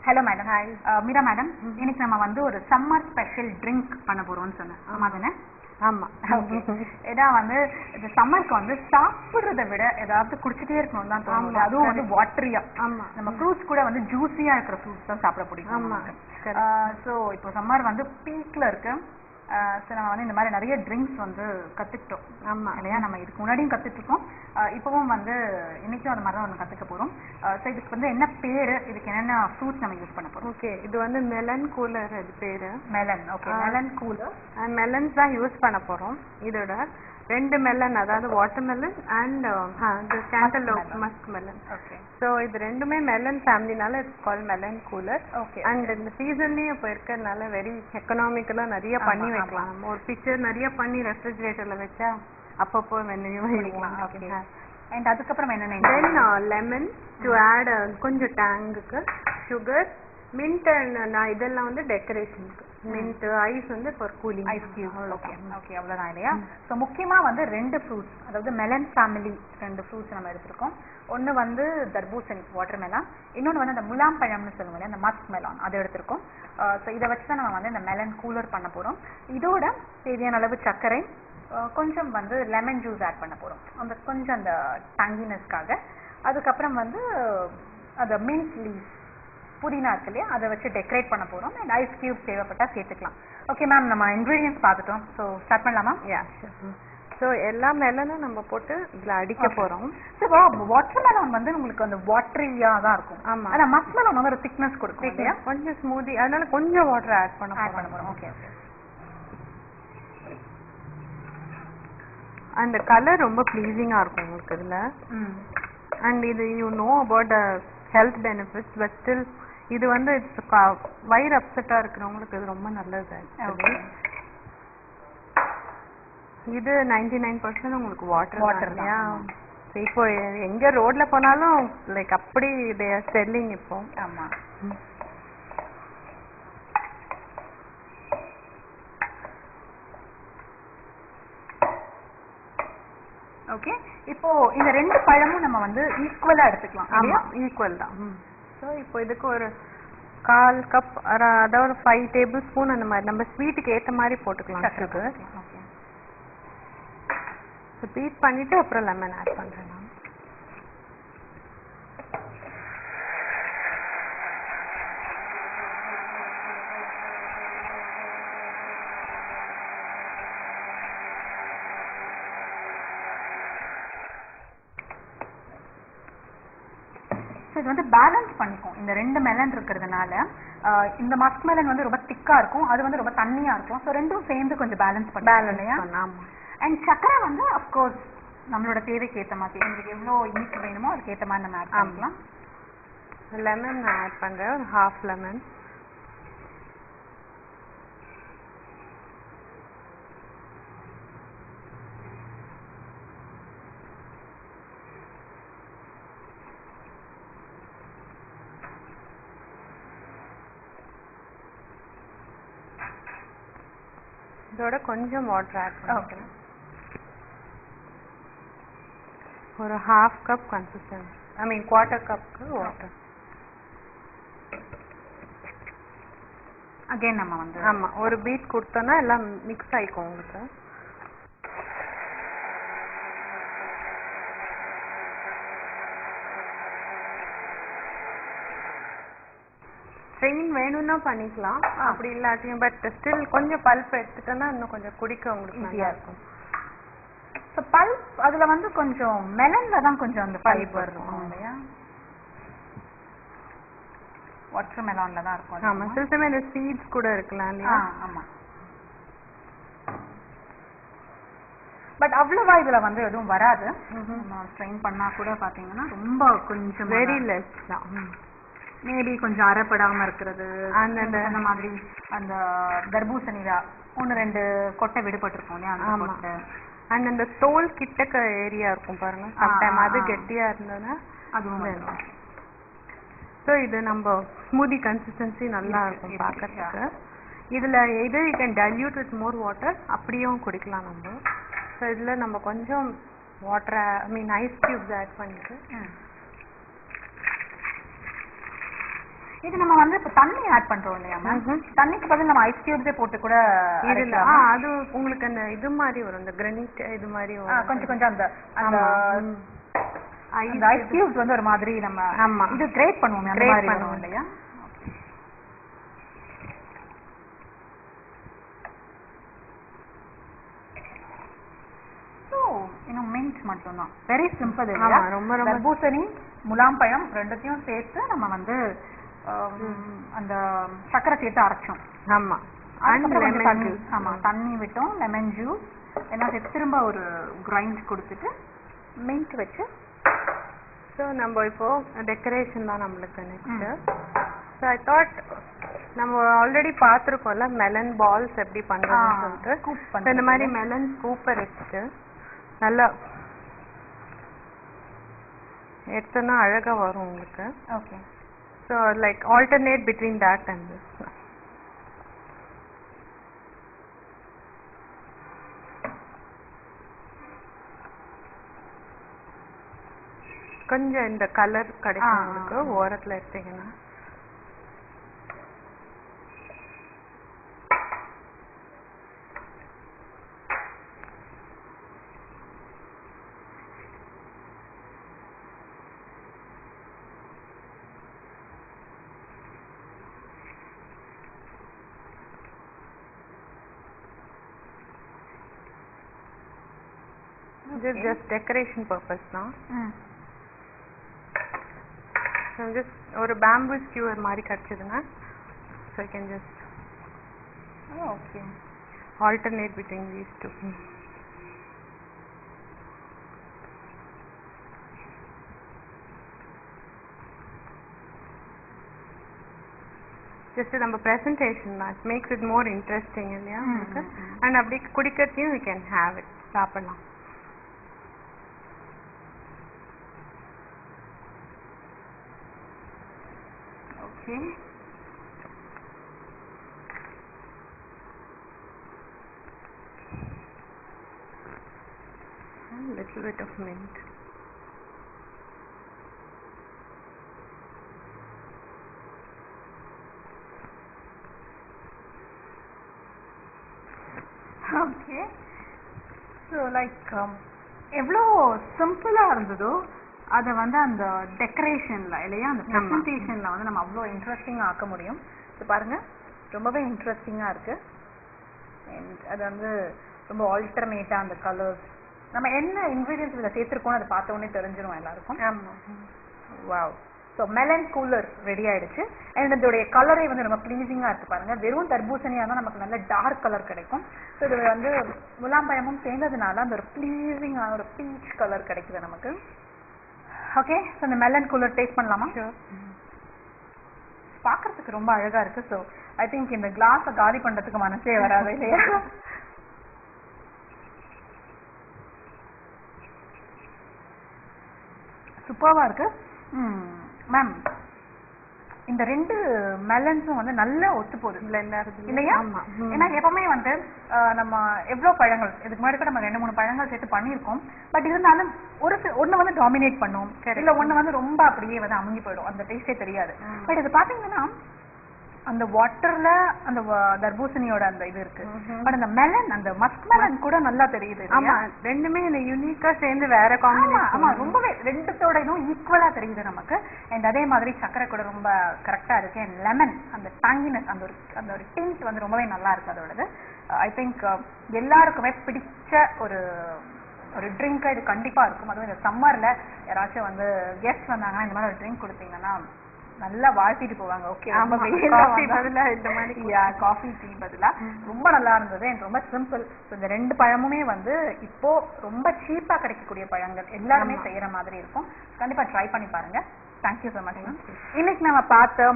Hello madam. Hi. Meera madam, இன்னைக்கு நம்ம வந்து ஒரு சம்மர் ஸ்பெஷல் ட்ரிங்க் பண்ண போறோம்னு சொன்னேன். ஆமா தானே? ஆமா. ஓகே. ஏதா வந்து இந்த சம்மருக்கு வந்து சாப்பிடுறதை விட ஏதாவது குடிச்சிட்டே இருக்கணும் தான் தோணுது. அதுவும் வந்து வாட்டரியா. ஆமா. நம்ம ஃப்ரூட்ஸ் கூட வந்து ஜூஸியா இருக்கிற ஃப்ரூட்ஸ் தான் சாப்பிட பிடிக்கும். ஆமா. ஸோ இப்போ சம்மர் வந்து பீக்ல இருக்கு. ஸோ நம்ம வந்து இந்த மாதிரி நிறைய ட்ரிங்க்ஸ் வந்து கற்றுக்கிட்டோம். ஆமாம் இல்லையா? நம்ம இதுக்கு முன்னாடியும் கற்றுட்ருக்கோம், இப்போவும் வந்து இன்றைக்கும் அந்த மாதிரி தான் ஒன்று கற்றுக்க போகிறோம். ஸோ இதுக்கு வந்து என்ன பேர், இதுக்கு என்னென்ன ஃப்ரூட்ஸ் நம்ம யூஸ் பண்ண போகிறோம்? ஓகே, இது வந்து மெலன் கூலர். இது pear melon. Okay, melon cooler. Melons தான் யூஸ் பண்ண போகிறோம். இதோட 2 மெலன், அதாவது water melon and cantaloupe musk melon. Okay. So இது ரெண்டுமே மெலன் ஃபேமிலினால it's call melon cooler. Okay. And இந்த சீசன்லேயும் இப்போ இருக்கிறதுனால வெரி எக்கனாமிக்கலாக நிறைய பண்ணி வைக்கலாம். நம்ம ஒரு பிக்சர் நிறைய பண்ணி ரெஃப்ரிஜரேட்டரில் வச்சா அப்பப்போ வெண்ணையும் வைக்கலாம். ஓகே. அண்ட் அதுக்கப்புறம் என்னென்ன? தென் லெமன் டு ஆட் கொஞ்சம் டேங்குக்கு, சுகர், மின்ட் அண்ட் நான் இதெல்லாம் வந்து டெக்கரேஷனுக்கு. மின்ட், ஐஸ் வந்து for cooling. Ice cube. Okay okay, அவ்வளோதான் இல்லையா? ஸோ முக்கியமாக வந்து 2 ஃப்ரூட்ஸ், அதாவது மெலன் ஃபேமிலி 2 ஃப்ரூட்ஸ் நம்ம எடுத்துருக்கோம். ஒன்று வந்து தர்பூசணி வாட்டர் மெலான், இன்னொன்று வந்து அந்த முலாம் பழம்னு சொல்லுவோம் இல்லையா, அந்த மஸ்க் மெலான், அதை எடுத்திருக்கோம். ஸோ இதை வச்சு தான் நம்ம வந்து இந்த மெலன் கூலர் பண்ண போகிறோம். இதோட தேவையான அளவு சர்க்கரை, கொஞ்சம் வந்து லெமன் ஜூஸ் ஆட் பண்ண போகிறோம், அந்த கொஞ்சம் அந்த டங்கினஸ்க்காக. அதுக்கப்புறம் வந்து அந்த மின்ட் லீவ்ஸ், புதினா இருக்கு இல்லையா, அதை வச்சு டெக்கரேட் பண்ண போகிறோம். அண்ட் ஐஸ் கியூப் தேவைப்பட்டால் சேர்த்துக்கலாம். ஓகே மேம், நம்ம இன்க்ரீடியன்ஸ் பார்த்துட்டோம். ஸோ ஸ்டார்ட் பண்ணலாமா? யா. ஸோ எல்லா மெலனும் நம்ம போட்டு இதில் அடிக்க போகிறோம். ஸோ வாட்டர் மெலன் வந்து உங்களுக்கு அந்த வாட்டரியாக தான் இருக்கும். ஆமாம். ஆனால் மஸ்க் மெலன் வந்து ஒரு திக்னஸ் கொடுக்கும் இல்லையா, கொஞ்சம் ஸ்மூதி, அதனால கொஞ்சம் வாட்டர் ஆட் பண்ண போகிறோம். Okay okay. அந்த கலர் ரொம்ப ப்ளீஸிங்காக இருக்கும் உங்களுக்கு இதில். அண்ட் இது you know about health benefits, but still இது வந்து வயிறு அப்செட்டாக இருக்கிறவங்களுக்கு இது ரொம்ப நல்லது. இது 99% உங்களுக்கு வாட்டர் இல்லையா? இப்போ எங்கே ரோட்ல போனாலும் லைக் அப்படி தே ஆர் செல்லிங் இப்போ. ஆமாம். ஓகே, இப்போ இந்த 2 பழமும் நம்ம வந்து ஈக்குவலா எடுத்துக்கலாம். ஆமாம், ஈக்குவல் தான். ஸோ இப்போ இதுக்கு ஒரு 1/4 கப், அதாவது 5 டேபிள் ஸ்பூன் அந்த மாதிரி நம்ம ஸ்வீட்டுக்கு ஏற்ற மாதிரி போட்டுக்கலாம் சுகர். ஓகே. ஸோ பீட் பண்ணிவிட்டு அப்புறம் லெமன் ஆட் பண்ணுறேன் நான். இது வந்து பேலன்ஸ் பண்ணிக்கும். இந்த 2 மெலன் இருக்கிறதுனால இந்த மஸ்க் மெலன் வந்து ரொம்ப திக்கா இருக்கும், அது வந்து ரொம்ப தண்ணியா இருக்கும். ஸோ ரெண்டும் சேர்ந்து கொஞ்சம் பேலன்ஸ் இல்லையா? ஆமாம். அண்ட் சக்கரை வந்து அஃப்கோர்ஸ் நம்மளோட தேவைக்கு ஏற்ற மாதிரி, எங்களுக்கு எவ்வளோ இனிப்பு வேணுமோ அதுக்கு ஏற்ற மாதிரி நம்ம ஆட் பண்ணலாம். லெமன் நான் ஆட் பண்ணுறேன், ஒரு 1/2 லெமன். இதோட கொஞ்சம் வாட்டர் ஆட் பண்ணுறேன். ஒரு 1/2 கப் கன்சிஸ்டன்சி, ஐ மீன் 1/4 கப்க்கு வாட்டர். அகைன் நம்ம வந்து ஆமாம், ஒரு பீட் கொடுத்தோன்னா எல்லாம் மிக்ஸ் ஆகிக்கும் உங்களுக்கு. ஸ்ட்ரெயின் வேணும்னா பண்ணிக்கலாம், அப்படி இல்லாட்டியும். பட் ஸ்டில் கொஞ்சம் பல்ப் எடுத்துட்டோன்னா இன்னும் கொஞ்சம் குடிக்க உங்களுக்கு ஈஸியாக இருக்கும். ஸோ பல்ப் அதில் வந்து கொஞ்சம் மெலன்ல தான் கொஞ்சம் அந்த பல்ப் வரும் இல்லையா, வாட்டர் மெலான்ல தான் இருக்கும். ஆமாம், சில சமயம் இந்த சீட்ஸ் கூட இருக்கலாம் இல்லையா? ஆமாம். பட் அவ்வளவா இதுல வந்து எதுவும் வராது. ஸ்ட்ரெயின் பண்ணா கூட பாத்தீங்கன்னா ரொம்ப கொஞ்சம் வெரி லெஸ் தான். மேபி கொஞ்சம் அரைப்படாம இருக்கிறது அந்த மாதிரி. அந்த தர்பூசணில 1-2 கொட்டை விடுபட்டிருக்கும் இல்லையா, அந்த கொட்டை. அண்ட் அந்த தோல் கிட்டக்க ஏரியா இருக்கும் பாருங்க, சம்டைம் அது கெட்டியா இருந்ததுன்னா அதுவும் வேணும். ஸோ இது நம்ம ஸ்மூதி கன்சிஸ்டன்சி நல்லா இருக்கும் பார்க்கறதுக்கு. இதில் எது you can dilute with more water, அப்படியும் குடிக்கலாம் நம்ம. ஸோ இதில் நம்ம கொஞ்சம் வாட்டரை, ஐ மீன் ஐஸ் க்யூப்ஸ் ஆட் பண்ணிட்டு இது நம்ம வந்து இப்ப தண்ணி ஆட் பண்றோம் இல்லையா மேம்? தண்ணிக்கு பதில் நம்ம ஐஸ் கியூப்ஸே போட்டு கூட இதுல அது உங்களுக்கு அந்த இது மாதிரி வரும், இந்த கிரானைட் இது மாதிரி வரும். கொஞ்சம் கொஞ்சம் அந்த ஐஸ் கியூப்ஸ் வந்து ஒரு மாதிரி நம்ம இது கிரேட் பண்ணுவோம் அந்த மாதிரி பண்ணுவோம் இல்லையா? மின்ட் மட்டும் தான், வெரி சிம்பிள் இல்லையா? தர்பூசணி முலாம்பழம் ரெண்டுத்தையும் சேர்த்து நம்ம வந்து அந்த சக்கரை சேர்த்து அரைச்சோம். ஆமா, ஆமா தண்ணி விட்டோம், லெமன் ஜூஸ் எல்லாம் சேர்த்து திரும்ப ஒரு கிரைண்ட் கொடுத்துட்டு மின்ட் வச்சு. ஸோ நம்ம இப்போ டெக்கரேஷன் தான் நம்மளுக்கு நெக்ஸ்ட். ஸோ ஐ தாட் நம்ம ஆல்ரெடி பார்த்துருக்கோம்ல மெலன் பால்ஸ் எப்படி பண்ணுறதுன்னு சொல்லிட்டு, இந்த மாதிரி மெலன் ஸ்கூப்பர் எடுத்துட்டு நல்லா எடுத்தோன்னா அழகா வரும் உங்களுக்கு. Okay, so like alternate between that and this. கொஞ்சம் இந்த கலர் கிடைக்கும் உங்களுக்கு ஓரத்துல எடுத்தீங்கன்னா. This is just decoration purpose now. So just ஒரு bamboo skewer மாதிரி கட்சிடுங்க. So I can just alternate between these two. Just நம்ம presentation தான், it makes it more interesting இல்லையா? And அப்படி குடிக்கிறதையும் we can have it, சாப்பிடலாம். Okay. A little bit of mint. Okay. So like எவ்வளோ சிம்பிளா இருந்ததோ அதை வந்து அந்த டெக்கரேஷன்ல இல்லையா, அந்த ப்ரெசன்டேஷன்ல வந்து நம்ம அவ்வளோ இன்ட்ரெஸ்டிங்காக ஆக்க முடியும். இது பாருங்க, ரொம்பவே இன்ட்ரெஸ்டிங்கா இருக்கு. அது வந்து ரொம்ப ஆல்டர்னேட்டா அந்த கலர்ஸ், நம்ம என்ன இன்கிரீடியன்ஸ் இதில் சேர்த்துருக்கோம் அதை பார்த்த உடனே தெரிஞ்சிடும் எல்லாருக்கும். Wow. So melon cooler ready ஆயிடுச்சு. அண்ட் இதோடைய கலரே வந்து ரொம்ப ப்ளீசிங்காக இருக்கு பாருங்க. வெறும் தர்பூசணியாக தான் நமக்கு நல்ல டார்க் கலர் கிடைக்கும். ஸோ இது வந்து முலாம்பழமும் சேர்ந்ததுனால அந்த ஒரு ப்ளீசிங்கான ஒரு பீச் கலர் கிடைக்குது நமக்கு. ஓகே, ஸோ இந்த மெலன் கூலர் டேஸ்ட் பண்ணலாமா? பார்க்கறதுக்கு ரொம்ப அழகா இருக்கு. ஸோ ஐ திங்க் இந்த கிளாஸை காலி பண்றதுக்கு மனசே வராது இல்லையா? சூப்பர்வா இருக்கு மேம். இந்த ரெண்டு மெலன்ஸும் வந்து நல்லா ஒத்து போகுது இல்லையா? ஏன்னா எப்பவுமே வந்து நம்ம எவ்வளவு பழங்கள் இதுக்கு முன்னாடி கூட நம்ம 2-3 பழங்கள் சேர்த்து பண்ணியிருக்கோம். பட் இருந்தாலும் ஒண்ணு வந்து டாமினேட் பண்ணும், இல்ல ஒண்ணு வந்து ரொம்ப அப்படியே வந்து அமுங்கி போயிடும், அந்த டேஸ்டே தெரியாது. பட் இது பாத்தீங்கன்னா அந்த வாட்டர்ல அந்த தர்பூசணியோட அந்த இது இருக்கு. பட் அந்த மெலன், அந்த மஸ்க் மெலன் கூட நல்லா தெரியுது. ஆமா, ரெண்டுமே இந்த யூனிக்கா சேர்ந்து வேற காம்பினேஷன். ஆமா, ரொம்பவே ரெண்டுத்தோட இதுவும் ஈக்குவலா தெரியுது நமக்கு. அண்ட் அதே மாதிரி சக்கரை கூட ரொம்ப கரெக்டா இருக்கு. அண்ட் லெமன் அந்த டாங்கினஸ், அந்த ஒரு டிஞ்ச் வந்து ரொம்பவே நல்லா இருக்கு அதோடது. ஐ திங்க் எல்லாருக்குமே பிடிச்ச ஒரு ட்ரிங்க் இது கண்டிப்பா இருக்கும். அதுவும் இந்த சம்மர்ல யாராச்சும் வந்து கெஸ்ட் வந்தாங்கன்னா இந்த மாதிரி ஒரு ட்ரிங்க் கொடுத்தீங்கன்னா நல்லா வாழ்த்திட்டு போவாங்க. ஓகே, காஃபி பதிலா இந்த மாதிரி காஃபி டீ பதிலா ரொம்ப நல்லா இருந்தது. அண்ட் ரொம்ப சிம்பிள். இந்த ரெண்டு பழமுமே வந்து இப்போ ரொம்ப சீப்பா கிடைக்கக்கூடிய பழங்கள், எல்லாருமே செய்யற மாதிரி இருக்கும். கண்டிப்பா ட்ரை பண்ணி பாருங்க. Thank you so much. இன்னைக்கு நம்ம பார்த்த